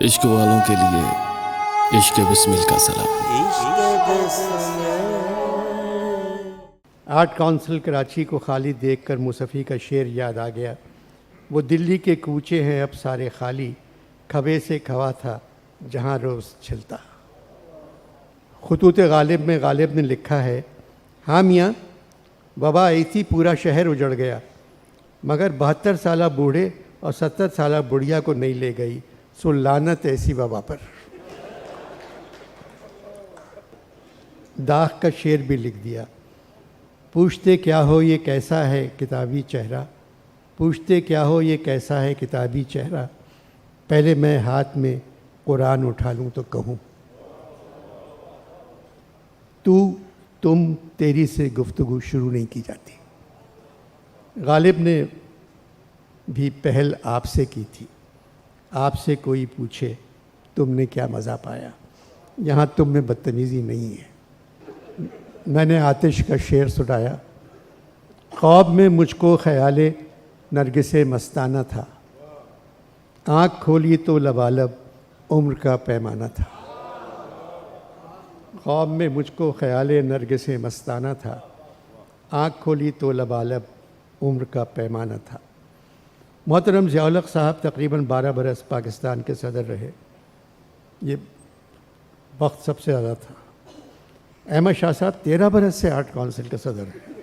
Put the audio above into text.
इश्क वालों के लिए इश्क बिस्मिल का सलाम। आर्ट काउंसिल कराची को खाली देखकर मुसफ़ी का शेर याद आ गया। वो दिल्ली के कूचे हैं अब सारे खाली, खबे से खवा था जहाँ रोज़ छिलता। खुतूत गालिब में गालिब ने लिखा है, हाँ मियाँ वबा ऐसी पूरा शहर उजड़ गया, मगर 72 साला बूढ़े और 70 साला बुढ़िया को नहीं ले गई, सो लानत ऐसी वबा पर। दाग का शेर भी लिख दिया, पूछते क्या हो ये कैसा है किताबी चेहरा, पूछते क्या हो ये कैसा है किताबी चेहरा, पहले मैं हाथ में कुरान उठा लूँ तो कहूँ। तू तुम तेरी से गुफ्तगू शुरू नहीं की जाती। गालिब ने भी पहल आपसे की थी, आपसे कोई पूछे तुमने क्या मज़ा पाया, यहाँ तुम में बदतमीज़ी नहीं है। मैंने आतिश का शेर सुनाया, ख्वाब में मुझको ख्याले नरगिसे मस्ताना था, आँख खोली तो लबालब उम्र का पैमाना था। ख्वाब में मुझको ख्याले नरगिसे मस्ताना था, आँख खोली तो लबालब उम्र का पैमाना था। मोहतरम ज़िया-उल हक़ साहब तकरीबन 12 बरस पाकिस्तान के सदर रहे, ये वक्त सबसे ज़्यादा था। अहमद शाह साहब 13 बरस से आर्ट काउंसिल के सदर हैं।